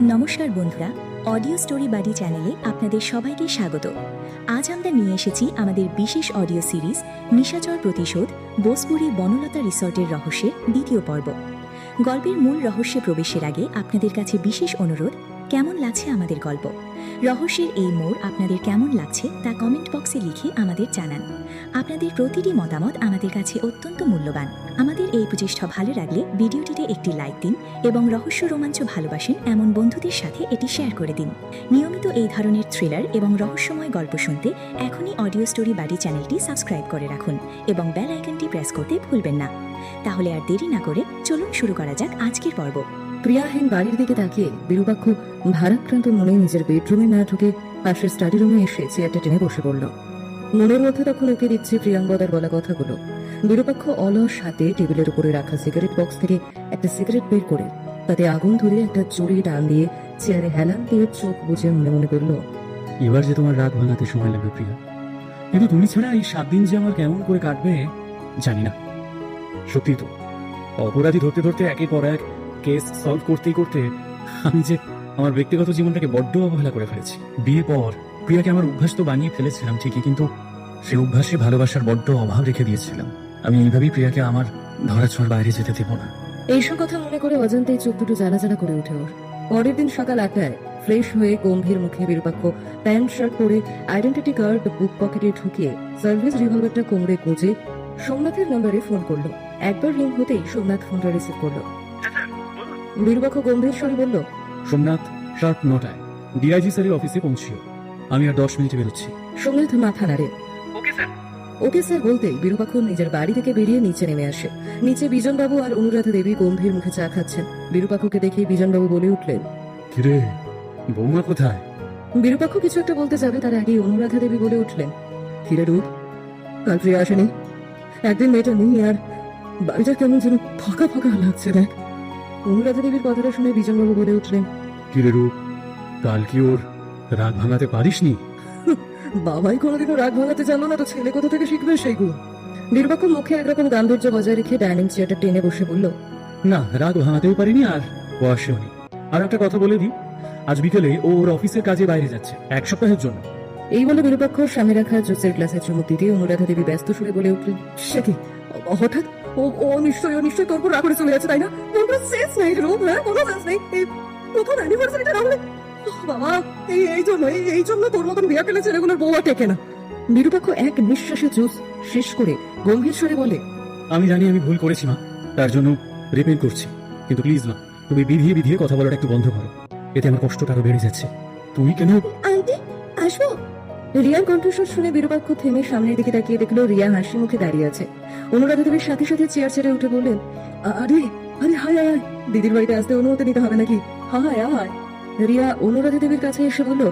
নমস্কার বন্ধুরা, audio story বাডি চ্যানেলে আপনাদের সবাইকে স্বাগত। আজ আমরা নিয়ে এসেছি আমাদের বিশেষ অডিও সিরিজ নিশাচর প্রতিশোধ বোসপুরি বনলতা রিসর্টের রহস্যের দ্বিতীয় পর্ব। গল্পের মূল রহস্যে প্রবেশের আগে আপনাদের কাছে বিশেষ অনুরোধ, কেমন লাগছে আমাদের গল্প? রহস্যের এই মোড় আপনাদের কেমন লাগছে তা কমেন্ট বক্সে লিখে আমাদের জানান। আপনাদের প্রতিটি মতামত আমাদের কাছে অত্যন্ত মূল্যবান। আমাদের এই প্রচেষ্টা ভালো লাগলে ভিডিওটিতে একটি লাইক দিন এবং রহস্য রোমাঞ্চ ভালোবাসেন এমন বন্ধুদের সাথে এটি শেয়ার করে দিন। নিয়মিত এই ধরনের থ্রিলার এবং রহস্যময় গল্প শুনতে এখনই অডিও স্টোরি বাডি চ্যানেলটি সাবস্ক্রাইব করে রাখুন এবং বেল আইকনটি প্রেস করতে ভুলবেন না। তাহলে আর দেরি না করে চলুন শুরু করা যাক আজকের পর্ব। প্রিয়াহীন বাড়ির দিকে তাকিয়ে বিরূপাক্ষ ভারাক্রান্ত মনে নিজের বেডরুমে না ঢুকে পাশের স্টাডি রুমে এসে চেয়ারটা টেনে বসে পড়ল। মনের মধ্যে তখন ওকে দিচ্ছে প্রিয়াঙ্গদার বলা কথাগুলো। বিরূপাক্ষ অলস হাতে টেবিলের উপরে রাখা সিগারেট বক্স থেকে একটা সিগারেট বের করে তাতে আগুন ধরে একটা জড়িয়ে টান দিয়ে চেয়ারে হেলান দিয়ে চোখ বুঝে মনে মনে বলল, এবার যে তোমার রাগ ভাঙাতে সময় লাগবে প্রিয়া, কিন্তু তুমি ছাড়া এই 7 দিন যে আমার কেমন করে কাটবে জানি না। সত্যি তো, অপরাধী ধরতে ধরতে একের পর এক কেস সলভ করতে করতে আমি যে আমার ব্যক্তিগত জীবনটাকে বড্ড অবহেলা করে ফেলেছি। বিয়ে পর প্রিয়াকে আমার অভ্যাস তো বানিয়ে ফেলেছিলাম ঠিকই, কিন্তু সে অভ্যাসে ভালোবাসার বড্ড অভাব রেখে দিয়েছিলাম। আমি এইভাবেই প্রিয়াকে আমার ধরাছোঁয়ার বাইরে যেতে দেব না। এইসব কথা মনে করে অজান্তেই চোখ দুটো জ্বালা জ্বালা করে উঠে ওর। পরের দিন সকাল 8টায় ফ্রেশ হয়ে গম্ভীর মুখে বিরূপাক্ষ প্যান্ট শার্ট পরে আইডেন্টিটি কার্ড বুক পকেটে ঢুকিয়ে সার্ভিস রিভলভারটা কোমরে গুঁজে সোমনাথের নম্বরে ফোন করলো। একবার রিং হতেই সোমনাথ ফোনটা রিসিভ করলো। বিরূপাক্ষ গম্ভীর স্বরে বলল, সোমনাথ, শার্প 9টায় ডিআইজি স্যারের অফিসে পৌঁছিও। আমি আর 10 মিনিটে বেরোচ্ছি। সোমনাথ মাথা নাড়ে। ওকে স্যার বলতেই বিরূপাক্ষ নিজের বাড়ি থেকে বেরিয়ে নিচে নেমে আসে। নিচে বিজনবাবু আর অনুরাধা দেবী গম্ভীর মুখে চা খাচ্ছেন। বিরূপাক্ষকে দেখে বিজনবাবু বলে উঠলেন, কিরে, বৌমা কোথায়? বিরূপাক্ষ কিছু একটা বলতে যাবে তার আগেই অনুরাধা দেবী বলে উঠলেন, ফিরে রূপ, কাল প্রিয়া আসেনি, একদিন মেয়েটা নেই আর বাড়িটা কেমন যেন ফাঁকা ফাঁকা লাগছে দেখ। অনুরাধা দেবীর কথাটা শুনে বিজনবাবু বলে উঠলেন, কিরে রূপ, কাল কি ওর রাগ ভাঙাতে পারিসনি? বাবাই কোনোদিনও রাগ ভাঙাতে জানো না তো ছেলে কোথা থেকে শিখবে সেইগুলো। বিরূপাক্ষ মুখে একরকম গাম্ভীর্য বজায় রেখে ডাইনিং চেয়ারটা টেনে বসে বলল, না, রাগ ভাঙাতেও পারিনি আর ও আসেওনি। আর একটা কথা বলে দিই, আজ বিকেলে ও ওর অফিসের কাজে বাইরে যাচ্ছে 1 সপ্তাহের জন্য। এই বলে বিরূপাক্ষ সামনে রাখা জুসের গ্লাসে চুমুক দিতে অনুরাধা দেবী ব্যস্ত সুরে বলে উঠলেন, সে কি হঠাৎ? ও নিশ্চয়ই তোর উপর রাগ করে চলে যাচ্ছে, তাই না? ওর কোনো সেন্স নেই রূপ, হ্যাঁ কোনো সেন্স নেই। এই প্রথম অ্যানিভার্সারিটা না হলে বাবা, এই জন্য তোর মতন বিয়া পেলে ছেলেগুলোর বউ আর টেকে না। বিরূপাক্ষ এক নিঃশ্বাসে জুস শেষ করে গম্ভীর স্বরে বলে, আমি জানি আমি ভুল করেছি মা, তার জন্য রিপেন্ট করছি, কিন্তু প্লিজ মা, তুমি বিধিয়ে বিধিয়ে কথা বলাটা একটু বন্ধ করো, এতে আমার কষ্টটা আরো বেড়ে যাচ্ছে। তুমি কেন? আন্টি আসবো? রিয়ার কণ্ঠস্বর শুনে বিরূপাক্ষ থেমে সামনের দিকে তাকিয়ে দেখলো রিয়া হাসি মুখে দাঁড়িয়ে আছে। অনুরাধা দেবীর সাথে সাথে চেয়ার ছেড়ে উঠে বললেন, আরে আরে হায় হায়, দিদির বাড়িতে আসতে অনুমতি নিতে হবে নাকি? হায় হায়। রিয়া অনুরাধা দেবীর কাছে এসে বলল,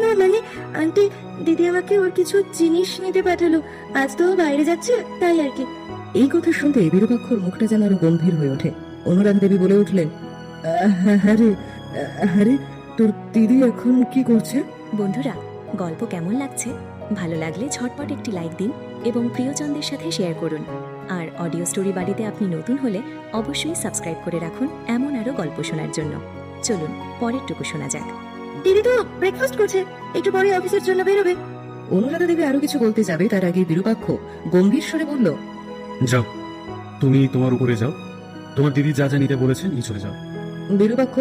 না মানে আন্টি, দিদি আমাকে ওর কিছু জিনিস নিতে পাঠালো, আজ তো বাইরে যাচ্ছে তাই আর কি। এই কথা শুনতে বিরূপাক্ষর মুখটা যেন আরো গম্ভীর হয়ে ওঠে। অনুরাধা দেবী বলে উঠলেন, হ্যাঁ রে, তোর দিদি এখন কি করছে? বন্ধুরা, গল্প কেমন লাগছে? ভালো লাগলে ঝটপট একটি লাইক দিন এবং প্রিয়জনদের সাথে শেয়ার করুন। আর অডিও স্টোরি বাড়িতে আপনি নতুন হলে অবশ্যই সাবস্ক্রাইব করে রাখুন এমন আরও গল্প শোনার জন্য। চলুন পরেরটুকু শোনা যাক। দিদি তো ব্রেকফাস্ট করছে, একটু পরে অফিসের জন্য বেরোবে। অনুরাধা দেবী আরো কিছু বলতে যাবে তার আগে বিরূপাক্ষ গম্ভীর স্বরে বলল, যাও, তুমি তোমার উপরে যাও, তোমার দিদি যা যা নিতে বলেছেন নিয়ে চলে যাও। বিরূপাক্ষ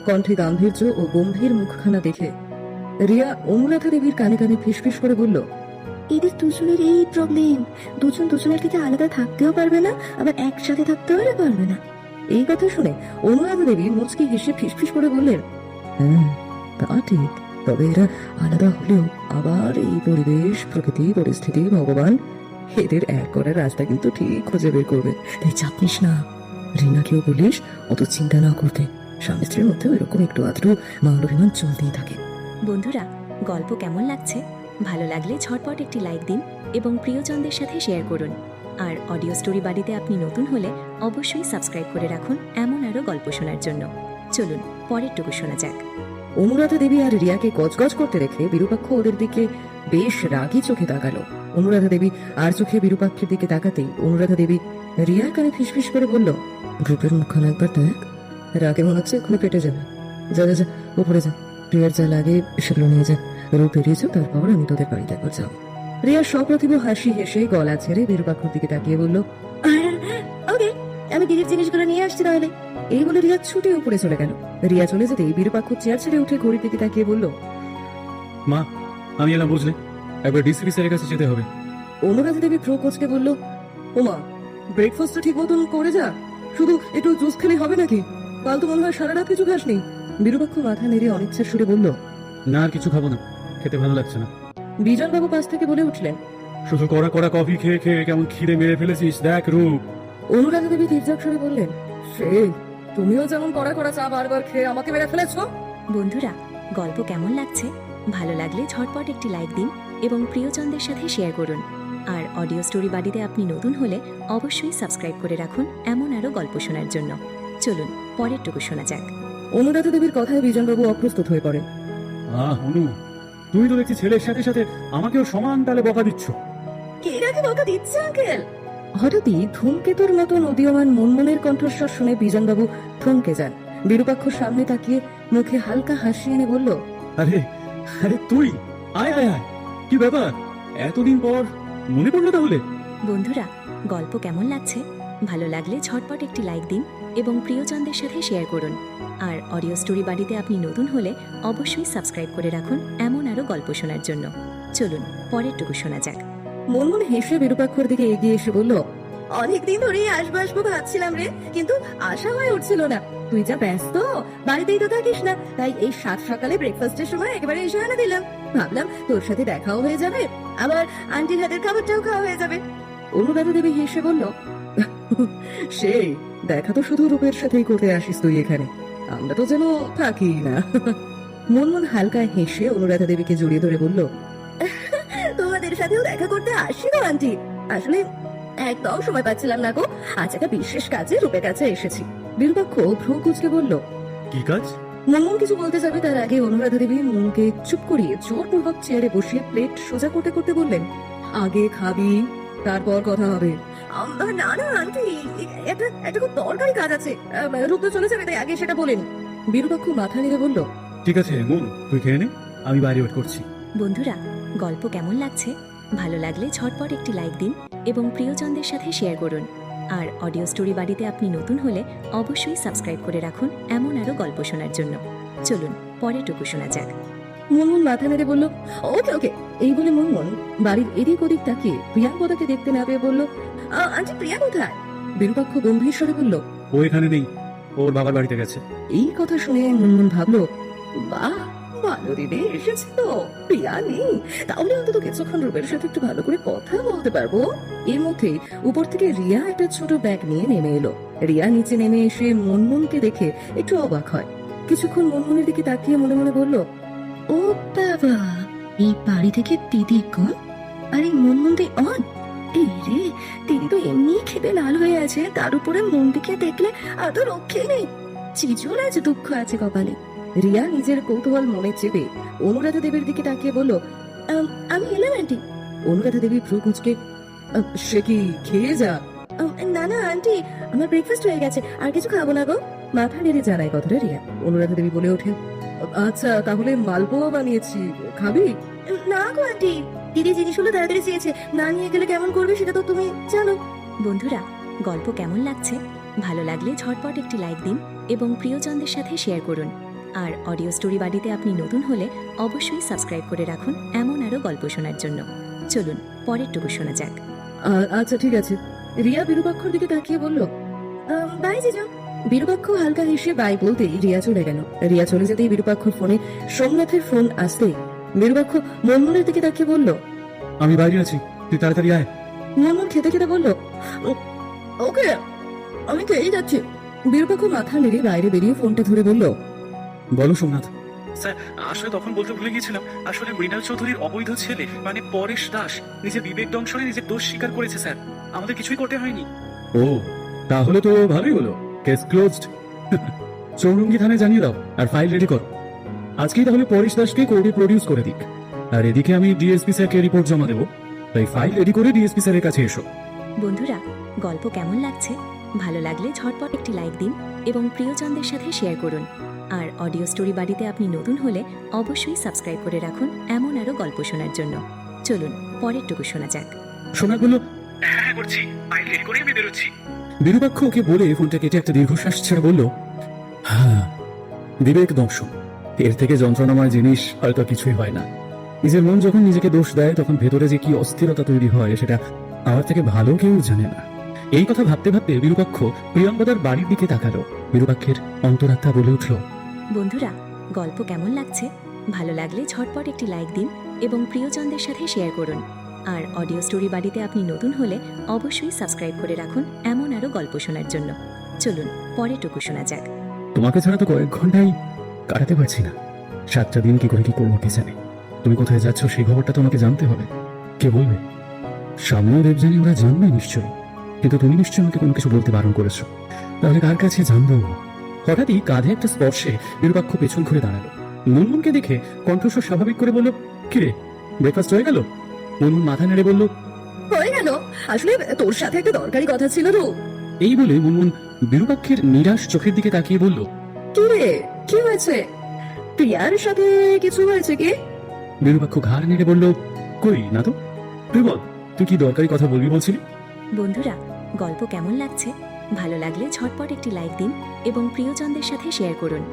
কণ্ঠে গাম্ভীর্য ও গম্ভীর মুখখানা দেখে রিয়া অনুরাধা দেবীর কানে কানে ফিসফিস করে বলল, এদের দুজনের এই প্রবলেম, দুজনের থেকে আলাদা থাকতেও পারবে না, আবার একসাথে থাকতেও পারবে না। এই কথা শুনে অনুরাধা দেবী মুচকি হেসে ফিসফিস করে বললেন, হ্যাঁ তা ঠিক, তবে এরা আলাদা হলেও আবার এই পরিবেশ, প্রকৃতি, পরিস্থিতি, ভগবান এদের এক করার রাস্তা কিন্তু ঠিক খুঁজে বের করবে। তাই চাপ নিস না। রিনাকেও বলিস অত চিন্তা না করতে, স্বামী স্ত্রীর মধ্যে এরকম একটু আধটু মান অভিমান চলতেই থাকে। বন্ধুরা, গল্প কেমন লাগছে? ভালো লাগলে ঝটপট একটি লাইক দিন এবং প্রিয়জনদের সাথে শেয়ার করুন। আর অডিও স্টোরি বাড়িতে আপনি নতুন হলে অবশ্যই সাবস্ক্রাইব করে রাখুন এমন আরও গল্প শোনার জন্য। চলুন পরেরটুকু শোনা যাক। অনুরাধা দেবী আর রিয়াকে গজগজ করতে দেখে বিরূপাক্ষ ওদের দিকে বেশ রাগী চোখে তাকালো। অনুরাধা দেবী আর চোখে বিরূপাক্ষের দিকে তাকাতেই অনুরাধা দেবী রিয়ার কানে ফিসফিস করে বলল, গ্রুপের মুখখানা একবার দেখ, রাগে মনে হচ্ছে এক্ষুনি পেটে যাবে। যা যা যা উপরে যা, প্রিয়ার যা লাগে সেগুলো নিয়ে যা। রূপ বেরিয়েছ, তারপর আমি তোদের বাড়িতে একবার যাবো। রিয়া সপ্রতিভ হাসি হেসে গলা ছেড়ে বিরূপাক্ষর দিকে তাকিয়ে বলল, ওকে, আমি দিদির জিনিসগুলো নিয়ে আসছি তাহলে। এই বলে রিয়া ছুটে উপরে চলে গেল। রিয়া চলে যেতেই বিরূপাক্ষ চেয়ার ছেড়ে উঠে ঘড়ির দিকে তাকিয়ে বলল, মা, আমি এলাম বুঝলে, একবার ডিসিপি স্যারের কাছে যেতে হবে। অনুরাধা দেবী ভ্রু কোচকে বলল, ওমা, ব্রেকফাস্টটা ঠিক মতন করে যা, শুধু একটু জুস খেলে হবে নাকি? কাল তো মনে হয় সারা রাত কিছু খাসনি। বিরূপাক্ষ মাথা নেড়ে অনিচ্ছার সুরে বলল, না, আর কিছু খাবো না, খেতে ভালো লাগছে না। বিজনবাবু পাশ থেকে বলে উঠলেন, শুধু কড়া কড়া কফি খেয়ে খেয়ে কেমন খিদে মেরে ফেলেছিস দেখ রূপ। অনুরাধা দেবী তীর্যক সুরে বললেন, সে তুমিও যেমন কড়া কড়া চা বারবার খেয়ে আমাকে মেরে ফেলেছো। বন্ধুরা, গল্প কেমন লাগছে? ভালো লাগলে ঝটপট একটি লাইক দিন এবং প্রিয়জনদের সাথে শেয়ার করুন। আর অডিও স্টোরি বাড়িতে আপনি নতুন হলে অবশ্যই সাবস্ক্রাইব করে রাখুন এমন আরও গল্প শোনার জন্য। চলুন পরেরটুকু শোনা যাক। অনুরাধা দেবীর কথায় বিজনবাবু অপ্রস্তুত হয়ে পড়েন। অনু, তুই তো দেখছি ছেলের সাথে সাথে আমাকেও সমান তালে বকা দিচ্ছ। কে কাকে বকা দিচ্ছে আঙ্কেল? হঠাৎই ধূমকেতুর মতন উদীয়মান মনমনের কণ্ঠস্বর শুনে বিজনবাবু থমকে যান। বিরূপাক্ষ সামনে তাকিয়ে মুখে হালকা হাসি এনে বলল, আরে আরে তুই, আয় আয় আয়, কি ব্যাপার, এতদিন পর মনে পড়লো তাহলে? বন্ধুরা, গল্প কেমন লাগছে? ভালো লাগলে ঝটপট একটি লাইক দিন এবং প্রিয়জনদের সাথে শেয়ার করুন। আর অডিও স্টোরি বাড়িতে আপনি নতুন হলে অবশ্যই সাবস্ক্রাইব করে রাখুন এমন আরও গল্প শোনার জন্য। চলুন পরেরটুকু শোনা যাক। মনমন হেসে বিরূপাক্ষর দিকে এগিয়ে এসে বলল, অনেকদিন ধরেই আসবো আসবো ভাবছিলাম রে, কিন্তু আশা হয়ে উঠছিল না। তুই যা ব্যস্ত, বাড়িতেই তো থাকিস না, তাই এই সাত সকালে ব্রেকফাস্টের সময় একেবারে এসে আনা দিলাম। ভাবলাম তোর সাথে দেখাও হয়ে যাবে, আবার আন্টির হাতের খাবারটাও খাওয়া হয়ে যাবে। অনুরাধা দেবী হেসে বলল, সেই দেখা তো শুধু রূপের সাথেই করতে আসিস তুই এখানে, আমরা তো যেন থাকি না। মনমন হালকা হেসে অনুরাধা দেবীকে জড়িয়ে ধরে বলল, তোমাদের সাথেও দেখা করতে আসি না আন্টি, আসলে একদম সময় পাচ্ছিলাম না গো, আজ একটা বিশেষ কাজে রূপের কাছে এসেছি। বিরূপাক্ষ ভ্রু কুঁচকে বলল, কি কাজ? মনমন কিছু বলতে যাবে তার আগে অনুরাধা দেবী মনকে চুপ করিয়ে জোরপূর্বক চেয়ারে বসিয়ে প্লেট সোজা করতে করতে বললেন, আগে খাবি, তারপর কথা হবে। না না আন্টি, একটা খুব দরকারি কাজ আছে, রূপ তো চলে যাবে, তাই আগে সেটা বলেন। বিরূপাক্ষ মাথা নেড়ে বলল, ঠিক আছে মন, তুই খেয়ে নে, আমি বাইরে ওয়েট করছি। বন্ধুরা, গল্প কেমন লাগছে? ভালো লাগলে ঝটপট একটি লাইক দিন এবং প্রিয়জনদের সাথে শেয়ার করুন। আর অডিও স্টোরি বাড়িতে আপনি নতুন হলে অবশ্যই সাবস্ক্রাইব করে রাখুন এমন আরও গল্প শোনার জন্য। চলুন পরেরটুকু শোনা যাক। মনমন মাথা নেড়ে বলল, ওকে ওকে। এই বলে মনমন বাড়ির এদিক ওদিক তাকিয়ে প্রিয়াঙ্কদাকে দেখতে না পেয়ে বলল, আন্টি প্রিয়া কোথায়? বিরূপাক্ষ গম্ভীর স্বরে বলল, ও এখানে নেই, ওর বাবার বাড়িতে গেছে। এই কথা শুনে মনমন ভাবলো, বাহ, ভালো দিনে এসেছে তো, প্রিয়া নেই, তাহলে অন্তত কিছুক্ষণ রূপের সাথে একটু ভালো করে কথা বলতে পারবো। এর মধ্যে উপর থেকে রিয়া একটা ছোট ব্যাগ নিয়ে নেমে এলো। রিয়া নিচে নেমে এসে মনমনকে দেখে একটু অবাক হয়। কিছুক্ষণ মনমনের দিকে তাকিয়ে মনে মনে বলল, ও বাবা, এই বাড়ি থেকে দিদি কম, আর এই মনমন্দি অন। এই রে, দিদি তো এমনি খেতে লাল হয়ে আছে, তার উপরে মন্দিকে দেখলে আর তো রক্ষে নেই, চিজুর আছে, দুঃখ আছে কপালে। রিয়া নিজের কৌতূহল মনে চেপে অনুরাধা দেবীর দিকে তাকিয়ে বলল, আমি এলাম আন্টি। অনুরাধা দেবী ভ্রু কুঁচকে, সে কি খেয়ে যা। না না আন্টি, আমার ব্রেকফাস্ট হয়ে গেছে, আর কিছু খাবো না গো। মাথা নেড়ে জানায় কথাটা রিয়া। অনুরাধা দেবী বলে ওঠে, আচ্ছা তাহলে মালপোয়া বানিয়েছি, খাবি? না গো আন্টি, দিদি জিনিসগুলো তাড়াতাড়ি চেয়েছে, না নিয়ে গেলে কেমন করবে সেটা তো তুমি জানো। বন্ধুরা, গল্প কেমন লাগছে? ভালো লাগলে ঝটপট একটি লাইক দিন এবং প্রিয়জনদের সাথে শেয়ার করুন। আর অডিও স্টোরি বাড়িতে আপনি নতুন হলে অবশ্যই সাবস্ক্রাইব করে রাখুন এমন আরও গল্প শোনার জন্য। চলুন পরেরটুকু শোনা যাক। আচ্ছা ঠিক আছে। রিয়া বিরূপাক্ষর দিকে তাকিয়ে বলল, বাই জিজু। বিরূপাক্ষ হালকা হেসে বাই বলতেই রিয়া চলে গেল। রিয়া চলে যেতেই বিরূপাক্ষর ফোনে সোমনাথের ফোন আসতেই বিরূপাক্ষ মনমনের দিকে তাকিয়ে বলল, আমি বাইরে আছি, তুই তাড়াতাড়ি আয়। মনমন খেতে খেতে বলল, ওকে, আমি খেয়েই যাচ্ছি। বিরূপাক্ষ মাথা নেড়ে বাইরে বেরিয়ে ফোনটা ধরে বলল, বলো সোমনাথ। স্যার, আসলে তখন বলতে ভুলে গিয়েছিলাম, আসলে মৃণাল চৌধুরীর অবৈধ ছেলে মানে পরেশ দাস নিজের বিবেক দংশনে নিজের দোষ স্বীকার করেছে স্যার, আমাদের কিছুই করতে হয়নি। ও, তাহলে তো ভালোই হলো, কেস ক্লোজড। চৌরঙ্গি থানায় জানিয়ে দাও আর ফাইল রেডি করো। আজকেই তাহলে পরেশ দাসকে কোর্টে প্রডিউস করে দিক, আর এদিকে আমি ডিএসপি স্যারকে রিপোর্ট জমা দেবো, তাই ফাইল রেডি করে ডিএসপি স্যারের কাছে এসো। বন্ধুরা, গল্প কেমন লাগছে? ভালো লাগলে ঝটপট একটি লাইক দিন এবং প্রিয়জনদের সাথে শেয়ার করুন। আর অডিও স্টোরি বাড়িতে আপনি নতুন হলে অবশ্যই সাবস্ক্রাইব করে রাখুন এমন আরও গল্প শোনার জন্য। চলুন পরেরটুকু শোনা যাক। সোনা বলল, হ্যাঁ করছি, ফাইল রেডি করে আমি বেরোচ্ছি। বিরূপাক্ষ ওকে বলে ফোনটা কেটে একটা দীর্ঘশ্বাস ছেড়ে বলল, হ্যাঁ বিবেক দংশন, এর থেকে যন্ত্রণাময় জিনিস হয়তো কিছুই হয় না। নিজের মন যখন নিজেকে দোষ দেয় তখন ভেতরে যে কি অস্থিরতা তৈরি হয় সেটা আমার থেকে ভালো কেউ জানে না। এই কথা ভাবতে ভাবতে বিরূপাক্ষ প্রিয়ঙ্কদার বাড়ির দিকে তাকালো। বিরূপাক্ষের অন্তরাত্মা বলে উঠল, বন্ধুরা, গল্প কেমন লাগছে? ভালো লাগলে ঝটপট একটি লাইক দিন এবং প্রিয়জনদের সাথে শেয়ার করুন। আর অডিও স্টোরি বাড়িতে আপনি নতুন হলে অবশ্যই সাবস্ক্রাইব করে রাখুন এমন আরও গল্প শোনার জন্য। চলুন পরেরটুকু শোনা যাক। তোমাকে ছাড়া তো কয়েক ঘন্টাই কাটাতে পারছি না। 7টা দিন কি করে কি করবো কে জানে। তুমি কোথায় যাচ্ছ সেই খবরটা তোমাকে জানতে হবে। কে বলবে? সামনেও দেবজানি ওরা জানবে নিশ্চয়ই, কিন্তু তুমি নিশ্চয়ই আমাকে কোনো কিছু বলতে বারণ করেছো। তাহলে কার কাছে জানবো? হঠাৎই কাঁধে একটা স্পর্শে বিরূপাক্ষ পেছন ঘুরে দাঁড়ালো। মুনমুনকে দেখে কণ্ঠস্বর স্বাভাবিক করে বলল, কিরে ব্রেকফাস্ট হয়ে গেল? মুনমুন মাথা নেড়ে বলল, হয়ে গেল, আসলে তোর সাথে একটা দরকারি কথা ছিল। তো এই বলে মুনমুন বিরূপাক্ষের নিরাশ চোখের দিকে তাকিয়ে বলল, কি রে, কি হয়েছে? প্রিয়ার সাথে কিছু হয়েছে কি? বিরূপাক্ষ ঘাড় নেড়ে বলল, কই না তো। তুই বল, তুই কি দরকারি কথা বলবি বলছিলি? বন্ধুরা, গল্প কেমন লাগছে? ভালো লাগলে ঝটপট একটি লাইক দিন এবং প্রিয়জনদের সাথে শেয়ার করুন।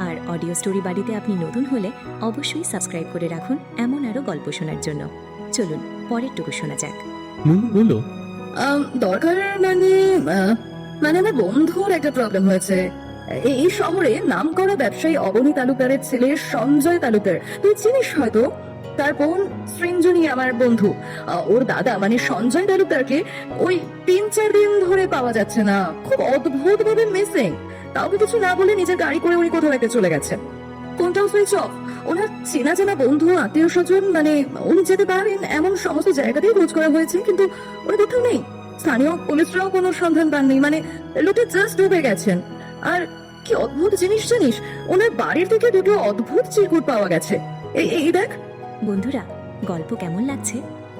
আর অডিও স্টোরি বাড়িতে আপনি নতুন হলে অবশ্যই সাবস্ক্রাইব করে রাখুন এমন আরও গল্প শোনার জন্য। চলুন পরেরটুকু শোনা যাক। মুনমুন বলল, দরকার মানে মানে আমার বন্ধুর একটা প্রবলেম হয়েছে। এই শহরে নামকরা ব্যবসায়ী অবনী তালুকদারের ছেলে সঞ্জয় তালুকদার, তুই চিনিস হয়তো। তার বোন সৃঞ্জনী আমার বন্ধু। ওর দাদা মানে সঞ্জয় তালুকদারকে ওই 3-4 দিন ধরে পাওয়া যাচ্ছে না, খুব অদ্ভুত ভাবে মিসিং। কাউকে কিছু না বলে নিজের গাড়ি করে উনি কোথাও একটা চলে গেছে, কোনটাও সুইচ অফ। ওনার চেনা জানা বন্ধু আত্মীয় স্বজন মানে উনি যেতে পারেন এমন সমস্ত জায়গাতেই খোঁজ করা হয়েছে, কিন্তু উনি কোথাও নেই। স্থানীয় পুলিশরাও কোনো সন্ধান পাননি, মানে লোকটা জাস্ট ডুবে গেছেন। আর কি অদ্ভুত জিনিস জানিস, ওনার বাড়ির থেকে দুটো অদ্ভুত চিরকুট পাওয়া গেছে। এই দেখ। বন্ধুরা, গল্প কেমন লাগছে?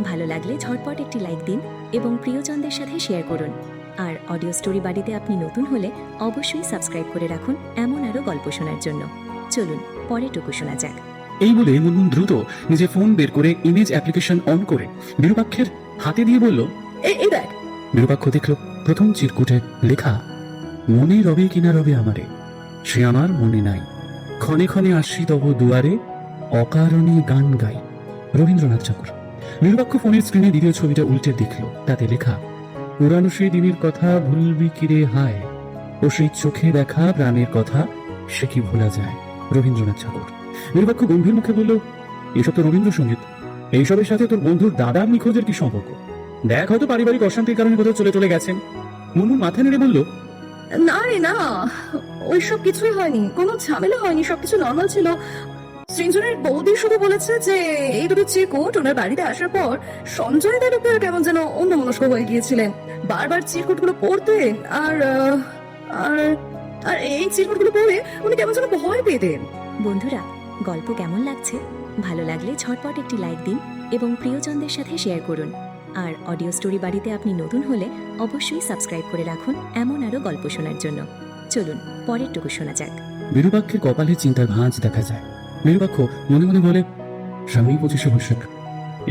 ভালো লাগলে ঝটপট একটি লাইক দিন এবং প্রিয়জনদের সাথে শেয়ার করুন। আর অডিও স্টোরি বাড়িতে আপনি নতুন হলে অবশ্যই সাবস্ক্রাইব করে রাখুন এমন আরও গল্প শোনার জন্য। চলুন পরেরটুকু শোনা যাক। এই বলে মুনমুন দ্রুত নিজের ফোন বের করে ইমেজ অ্যাপ্লিকেশন অন করে বিরূপাক্ষের হাতে দিয়ে বলল, এই দেখ। বিরূপাক্ষ দেখল প্রথম চিরকুটে লেখা, মনে রবে কিনা রবে আমারে, সে আমার মনে নাই, ক্ষণে ক্ষণে আসি তব দুয়ারে, অকারণে গান গাই। রবীন্দ্রনাথ ঠাকুর। বিরূপাক্ষ ফোনের স্ক্রিনে দ্বিতীয় ছবিটা উল্টে দেখল, তাতে লেখা, পুরানো সেই দিনের কথা ভুলবি কিরে হায়, ও সেই চোখে দেখা প্রাণের কথা সে কি ভোলা যায়। রবীন্দ্রনাথ ঠাকুর। বিরূপাক্ষ গম্ভীর মুখে বলল, এসব তো রবীন্দ্রসঙ্গীত, এইসবের সাথে তোর বন্ধুর দাদার নিখোঁজের কি সম্পর্ক? দেখ হয়তো পারিবারিক অশান্তির কারণে কোথাও চলে গেছেন। মুনমুন মাথা নেড়ে বলল, না রে না, ওইসব কিছুই হয়নি, কোনো ঝামেলা হয়নি, সবকিছু নর্মাল ছিল। সৃঞ্জনের বৌদি শুধু বলেছে যে এই দুটো চিরকুট ওনার বাড়িতে আসার পর সঞ্জয় তালুকদার কেমন যেন অন্যমনস্ক হয়ে গিয়েছিলেন, বারবার চিরকুটগুলো পড়তেন। আর আর আর এই চিরকুটগুলো পড়ে উনি কেমন যেন ভয় পেতেন। বন্ধুরা, গল্প কেমন লাগছে? ভালো লাগলে ঝটপট একটি লাইক দিন এবং প্রিয়জনদের সাথে শেয়ার করুন। আর অডিও স্টোরি বাড়িতে আপনি নতুন হলে অবশ্যই সাবস্ক্রাইব করে রাখুন এমন আরও গল্প শোনার জন্য। চলুন পরেরটুকু শোনা যাক। বিরূপাক্ষের কপালে চিন্তার ভাঁজ দেখা যায়। বিরূপাক্ষ মনে মনে বলে, সামনেই 25শে বৈশাখ,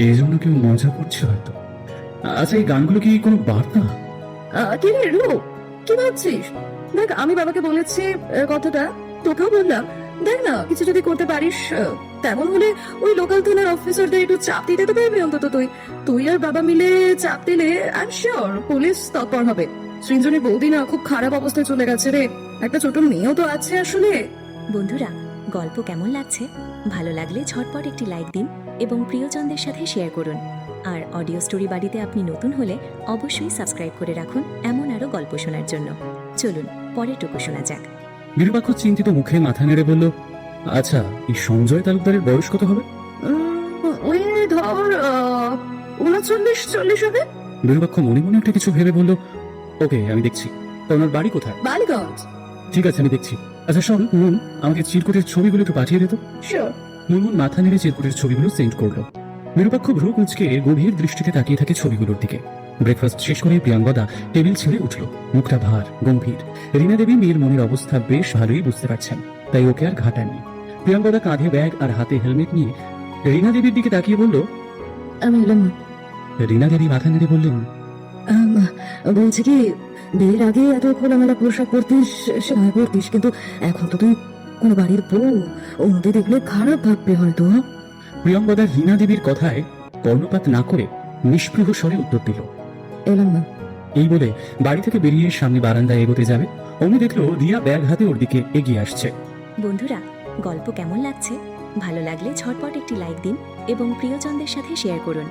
এই জন্য কেউ মজা করছে হয়তো। আচ্ছা, এই গানগুলো কি কোনো বার্তা? কি রে রূপ, কি ভাবছিস? দেখ, আমি বাবাকে বলেছি কথাটা, তোকেও বললাম। দেখ না, কিছু যদি করতে পারিস, তেমন হলে ওই লোকাল থানার অফিসারদের একটু চাপ দিতে তো পারবি অন্তত। তুই আর বাবা মিলে চাপ দিলে আই এম শিওর পুলিশ তৎপর হবে। সৃঞ্জনের বৌদি না খুব খারাপ অবস্থায় চলে গেছে রে, একটা ছোট মেয়েও তো আছে আসলে। বন্ধুরা, গল্প কেমন লাগছে? ভালো লাগলে ঝটপট একটি লাইক দিন এবং প্রিয়জনদের সাথে শেয়ার করুন। আর অডিও স্টোরি বাড়িতে আপনি নতুন হলে অবশ্যই সাবস্ক্রাইব করে রাখুন এমন আরও গল্প শোনার জন্য। চলুন পরেরটুকু শোনা যাক। বিরূপাক্ষ চিন্তিত মুখে মাথা নেড়ে বলল, আচ্ছা, এই সঞ্জয় তালুকদারের বয়স কত হবে? ওই ধর 39-40 হবে। বিরূপাক্ষ মনে মনে একটা কিছু ভেবে বলল, ওকে, আমি দেখছি। তা ওনার বাড়ি কোথায়? বালিগঞ্জ। ঠিক আছে, আমি দেখছি। আচ্ছা শোন, আমাকে চিরকুটের ছবিগুলো একটু পাঠিয়ে দিত। শিওর। মুনমুন মাথা নেড়ে চিরকুটের ছবিগুলো সেন্ড করলো। বিরূপাক্ষ ভ্রু কুঁচকে গভীর দৃষ্টিতে তাকিয়ে থাকে ছবিগুলোর দিকে। ব্রেকফাস্ট শেষ করে প্রিয়াঙ্গদা টেবিল ছেড়ে উঠল। মুখটা ভার, গম্ভীর। রীনা দেবী মেয়ের মনের অবস্থা বেশ ভালোই বুঝতে পারছেন, তাই ওকে আর ঘাটাননি। প্রিয়াঙ্গদা কাঁধে ব্যাগ আর হাতে হেলমেট নিয়ে রীনা দেবীর দিকে তাকিয়ে বলল, আমি এলাম না। রীনা দেবী মাথা নেড়ে বললেন, বলছি কি, বিয়ের আগে এত খোলামেলা পোশাক পরতিস, সেভাবে পরতিস, কিন্তু এখন তো তুই কোনো বাড়ির বউ, অন্যদের দেখলে খারাপ ভাববে হয়তো। প্রিয়াঙ্গদা রীনা দেবীর কথায় কর্ণপাত না করে নিষ্পৃহ স্বরে উত্তর দিল, এলাম না। এই বলে বাড়ি থেকে বেরিয়ে সামনে বারান্দায় এগোতে যাবে, অমনি দেখলো রিয়া ব্যাগ হাতে ওর দিকে এগিয়ে আসছে। বন্ধুরা, গল্প কেমন লাগছে? ভালো লাগলে ঝটপট একটি লাইক দিন এবং প্রিয়জনদের সাথে শেয়ার করুন।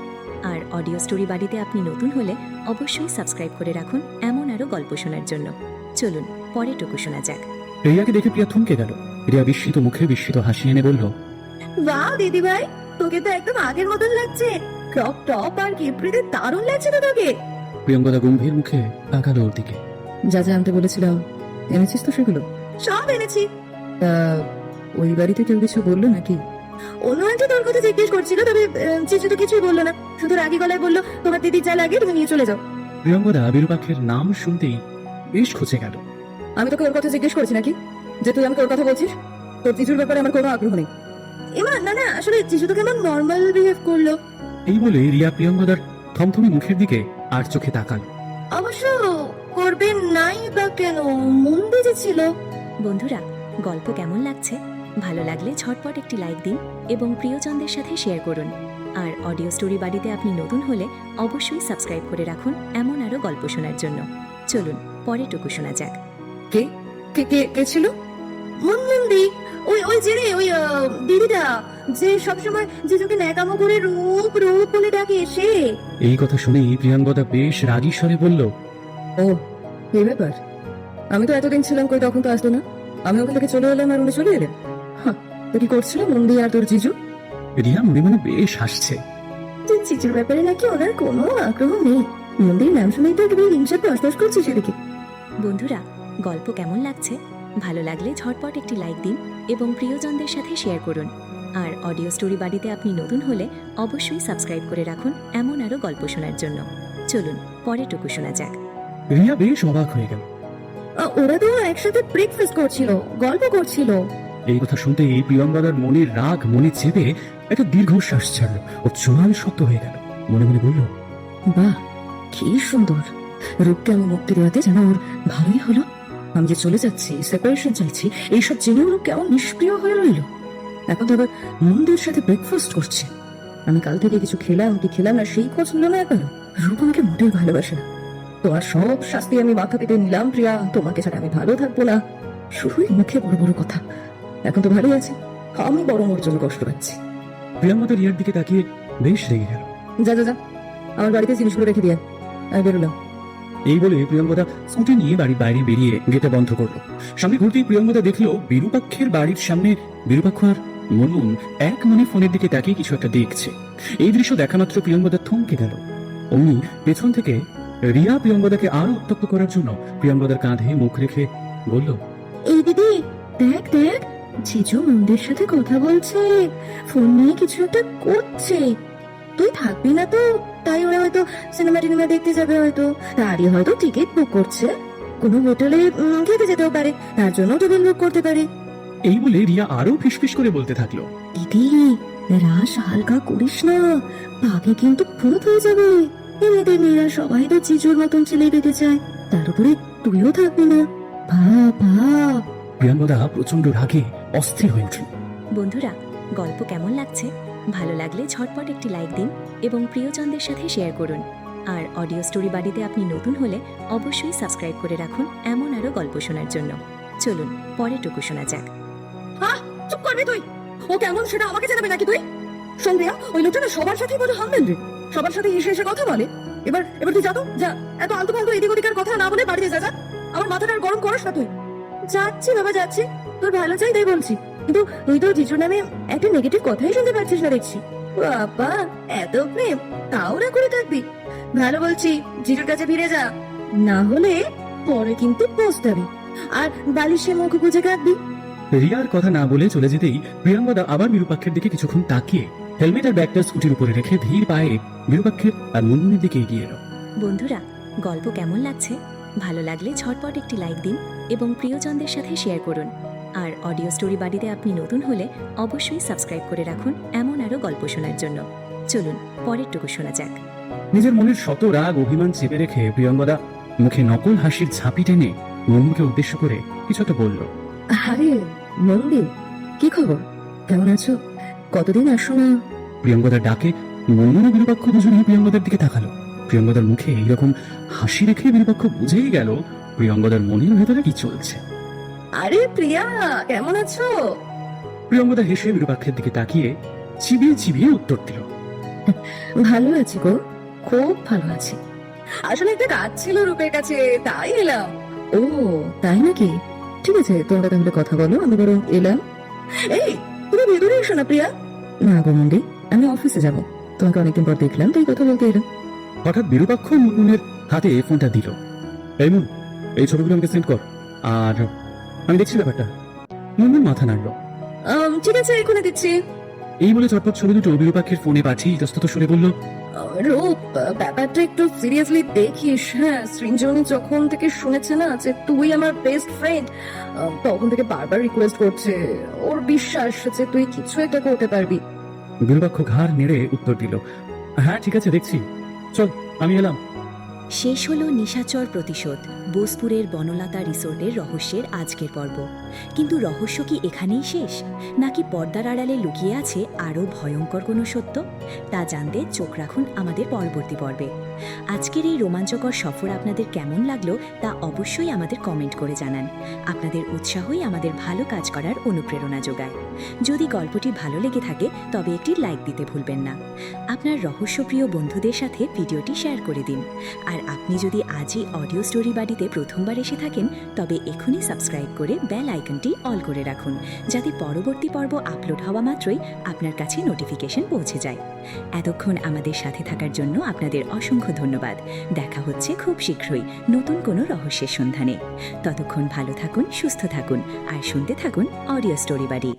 আর অডিও স্টোরি বাড়িতে আপনি নতুন হলে অবশ্যই সাবস্ক্রাইব করে রাখুন এমন আরও গল্প শোনার জন্য। চলুন পরেরটুকু শোনা যাক। রিয়াকে দেখে প্রিয়া থমকে গেল। রিয়া বিস্মিত মুখে বিস্মিত হাসি এনে বলল, বাহ দিদি ভাই, তোকে তো একদম আগের মতন লাগছে। ক্রপ টপ আর কিপ্রিতে দারুণ লাগছে তো তোকে। প্রিয়ঙ্গদা গম্ভীর মুখে তাকালো ওর দিকে। যা যা আনতে বলেছিলাম এনেছিস তো সেগুলো? সব এনেছি। ওই বাড়িতে কেউ কিছু বললো নাকি? অন্য আন্টি তোর কথা জিজ্ঞেস করছিল, তবে চিচু তো কিছুই বললো না, শুধু রাগী গলায় বললো তোমার দিদি যা লাগে তুমি নিয়ে চলে যাও। প্রিয়ঙ্গদা বিরূপাক্ষের নাম শুনতেই বেশ খুঁজে গেল। আমি তোকে ওর কথা জিজ্ঞেস করেছি নাকি, যে তুই আমাকে ওর কথা বলছিস? তোর চিচুর ব্যাপারে আমার কোনো আগ্রহ নেই। এমা না না, আসলে চিচু তো কেমন নর্মাল বিহেভ করলো। এই বলে রিয়া প্রিয়ঙ্গদার থমথমে মুখের দিকে আর চোখে তাকালো। অবশ্য করবে নাই বা কেন, মন বুঝেছিল। বন্ধুরা, গল্প কেমন লাগছে? ভালো লাগলে ঝটপট একটি লাইক দিন এবং প্রিয়জনদের সাথে শেয়ার করুন। আর অডিও স্টোরি বাড়িতে আপনি নতুন হলে অবশ্যই সাবস্ক্রাইব করে রাখুন এমন আরও গল্প শোনার জন্য। চলুন পরেরটুকু শোনা যাক। কে কে কে কে ছিল? মুনমুন্দি, ওই ওই যে রে, ওই দিদিটা যে সবসময় জিজুকে ন্যাকামো করে রূপ রূপ বলে ডাকে, সে। এই কথা শুনেই প্রিয়াঙ্গদা বেশ রাগী স্বরে বলল, ও এই ব্যাপার, আমি তো এতদিন ছিলাম কই, তখন তো আসতো না। আমি ওখান থেকে চলে এলাম আর উনি চলে এলেন। তো কি করছিল মন্দি আর তোর জিজু? রিয়া মনে মনে বেশ হাসছে। তোর জিজুর ব্যাপারে নাকি ওনার কোনো আগ্রহ নেই। মন্দির নাম শুনেই তো একেবারে হিংসা প্রশ্বাস করছে সেদিকে। বন্ধুরা, গল্প কেমন লাগছে? ভালো লাগলে ঝটপট একটি লাইক দিন এবং প্রিয়জনদের সাথে শেয়ার করুন। আর অডিও স্টোরি বাড়িতে আপনি নতুন হলে অবশ্যই সাবস্ক্রাইব করে রাখুন এমন আরও গল্প শোনার জন্য। চলুন পরেরটুকু শোনা যাক। রিয়া বেশ অবাক হয়ে গেল। ওরা তো একসাথে ব্রেকফাস্ট করছিল, গল্প করছিল। এই কথা শুনতেই প্রিয়ঙ্গদার মনের রাগ মনে চেপে একটা দীর্ঘশ্বাস ছাড়লো। ও চোয়াল শক্ত হয়ে গেল। মনে মনে বলল, বাহ কি সুন্দর, রূপকে আমি মুক্তি দেওয়াতে যেন ওর ভালোই হলো। আমি যে চলে যাচ্ছি, সেপারেশন চাইছি, এইসব জেনে ওর কেমন নিষ্ক্রিয় হয়ে রইল। এখন তো আবার মন্দির সাথে ব্রেকফাস্ট করছে। আমি কাল থেকে কিছু খেলাম কি খেলাম না সেই খোঁজ হলো না এখনো। রূপ আমাকে মোটেই ভালোবাসে না। তোমার সব শাস্তি আমি মাথা পেতে নিলাম প্রিয়া, তোমাকে ছাড়া আমি ভালো থাকবো না। শুধুই মুখে বড় বড় কথা। এখন তো ভালোই আছে, আমি বরং ওর জন্য কষ্ট পাচ্ছি। প্রিয়ঙ্গদা রিয়ার দিকে তাকিয়ে বেশ রেগে গেল। যা যা যা, আমার বাড়িতে জিনিসগুলো রেখে দিয়ে আমি বেরোলাম। এই বলে প্রিয়ঙ্গদা স্কুটি নিয়ে বাড়ির বাইরে বেরিয়ে গেটটা বন্ধ করলো। সামনে ঘুরতেই প্রিয়ঙ্গদা দেখলো বিরূপাক্ষের বাড়ির সামনে বিরূপাক্ষ আর মুনমুন এক মনে ফোনের দিকে তাকিয়ে কিছু একটা দেখছে। এই দৃশ্য দেখা মাত্র প্রিয়ঙ্গদা থমকে গেল। অমনি পেছন থেকে রিয়া প্রিয়ঙ্গদাকে আরো উত্তপ্ত করার জন্য প্রিয়ঙ্গদার কাঁধে মুখ রেখে বলল, এই দিদি দেখ দেখ, জিজু মন্দির সাথে কথা বলছে, ফোন নিয়ে কিছু একটা করছে। তুই থাকবি না তো, তাই ওরা হয়তো সিনেমা টিনেমা দেখতে যাবে, হয়তো তারই হয়তো টিকিট বুক করছে। কোনো হোটেলে খেতে যেতেও পারে, তার জন্য টেবিল বুক করতে পারে। এই বলে রিয়া আরো ফিসফিস করে বলতে থাকলো, দিদি রাস হালকা করিস না, পাকে কিন্তু ভূত হয়ে যাবে। এমনিতে মেয়েরা সবাই তো জিজুর মতন ছেলে পেতে চায়, তার উপরে তুইও থাকবি না। ভাব ভাব। প্রিয়ঙ্গদা প্রচন্ড রাগে অস্থির হয়ে উঠল। বন্ধুরা, গল্প কেমন লাগছে? ভালো লাগলে ঝটপট একটি লাইক দিন এবং প্রিয়জনদের সাথে শেয়ার করুন। আর অডিও স্টোরি বাড়িতে আপনি নতুন হলে অবশ্যই সাবস্ক্রাইব করে রাখুন এমন আরও গল্প শোনার জন্য। চলুন পরেরটুকু শোনা যাক। চুপ করবি তুই? ও কেমন সেটা আমাকে জানাবে নাকি তুই? সন্ধ্যা, ওই লোকটা না সবার সাথেই বলে হামবেন রে, সবার সাথে এসে এসে কথা বলে। এবার এবার তুই যা তো, যা, এত আলতু ফালতু এদিক ওদিকার কথা না বলে বাড়িতে যা। আমার মাথাটা আর গরম করিস না তুই। যাচ্ছি বাবা যাচ্ছি, তোর ভালো চাই তাই বলছি, কিন্তু তুই তো জিজুর নামে একটা নেগেটিভ কথাই শুনতে পাচ্ছিস না দেখছি। বাবা এত প্রেম, তাও না করে থাকবি? ভালো বলছি, জিজুর কাছে ফিরে যা, না হলে পরে কিন্তু পস্তাবি। আর বালিশে মুখ গুজে কাঁদবি। রিয়ার কথা না বলে চলে যেতেই প্রিয়ঙ্গদা আবার বিরূপাক্ষের দিকে কিছুক্ষণ তাকিয়ে হেলমেট আর ব্যাগটা স্কুটির উপরে রেখে ধীর পায়ে বিরূপাক্ষের আর মুনমুনের দিকে এগিয়ে এলো। বন্ধুরা, গল্প কেমন লাগছে? ভালো লাগলে ঝটপট একটি লাইক দিন এবং প্রিয়জনদের সাথে শেয়ার করুন। আর অডিও স্টোরি বাড়িতে আপনি নতুন হলে অবশ্যই সাবস্ক্রাইব করে রাখুন এমন আরও গল্প শোনার জন্য। চলুন পরেরটুকু শোনা যাক। নিজের মনের শত রাগ অভিমান চেপে রেখে প্রিয়ঙ্গদা মুখে নকল হাসির ঝাঁপি টেনে মুনমুনকে উদ্দেশ্য করে কিছু একটা বলল। আরে নন্দী, কি খবর? কেমন আছো? কতদিন আসো না। প্রিয়ঙ্গদার ডাকে মুনমুন ও বিরূপাক্ষ দুজনেই প্রিয়ঙ্গদার দিকে তাকালো। প্রিয়ঙ্গদার মুখে এইরকম হাসি রেখে বিরূপাক্ষ বুঝেই গেল প্রিয়ঙ্গদার মনের ভেতরে কি চলছে। আরে প্রিয়া, কেমন আছো? প্রিয়ঙ্গদা হেসে বিরূপাক্ষের দিকে তাকিয়ে চিবিয়ে চিবিয়ে উত্তর দিল। ভালো আছি গো, খুব ভালো আছি। আসলে একটা কাজ ছিল রূপের কাছে, তাই এলাম। ও তাই নাকি? ঠিক আছে, তোমরা তাহলে কথা বলো, আমি বরং এলাম। এই, তুমি ভেতরে এসো না প্রিয়া। না গো মন্দি, আমি অফিসে যাব। তোমাকে অনেকদিন পর দেখলাম, তাই কথা বলতে এলাম। হঠাৎ বিরূপাক্ষ মুনমুনের হাতে ফোনটা দিল। এই মুন, এই ছবিগুলো আমাকে সেন্ড কর, আর আমি দেখছি ব্যাপারটা। মুনমুন মাথা নাড়ল। ঠিক আছে, এখনই দিচ্ছি। এই বলে চটপট ছবি দুটো বিরূপাক্ষের ফোনে পাঠিয়ে ইতস্তত সুরে বলল, রূপ, ব্যাপারটা একটু সিরিয়াসলি দেখিস। হ্যাঁ, সৃঞ্জনী যখন থেকে শুনেছে না যে তুই আমার বেস্ট ফ্রেন্ড, তখন থেকে বারবার রিকোয়েস্ট করছে। ওর বিশ্বাস যে তুই কিছু একটা করতে পারবি। বিরূপাক্ষ ঘাড় নেড়ে উত্তর দিল, হ্যাঁ ঠিক আছে, দেখছি, চল আমি এলাম। শেষ হলো নিশাচর প্রতিশোধ বোসপুরের বনলতা রিসোর্টের রহস্যের আজকের পর্ব। কিন্তু রহস্য কি এখানেই শেষ, নাকি পর্দার আড়ালে লুকিয়ে আছে আরও ভয়ঙ্কর কোনো সত্য? তা জানতে চোখ রাখুন আমাদের পরবর্তী পর্বে। আজকের এই রোমাঞ্চকর সফর আপনাদের কেমন লাগলো তা অবশ্যই আমাদের কমেন্ট করে জানান। আপনাদের উৎসাহই আমাদের ভালো কাজ করার অনুপ্রেরণা যোগায়। যদি গল্পটি ভালো লেগে থাকে তবে একটি লাইক দিতে ভুলবেন না। আপনার রহস্যপ্রিয় বন্ধুদের সাথে ভিডিওটি শেয়ার করে দিন। আর আপনি যদি আজই অডিও স্টোরি বাড়িতে প্রথমবার এসে থাকেন তবে এখনই সাবস্ক্রাইব করে বেল আইকনটি অল করে রাখুন, যাতে পরবর্তী পর্ব আপলোড হওয়া মাত্রই আপনার কাছে নোটিফিকেশন পৌঁছে যায়। এতক্ষণ আমাদের সাথে থাকার জন্য আপনাদের অসংখ্য ধন্যবাদ। দেখা হচ্ছে খুব শীঘ্রই নতুন কোনো রহস্যের সন্ধানে। ততক্ষণ ভালো থাকুন, সুস্থ থাকুন আর শুনতে থাকুন অডিও স্টোরি বাড়ি।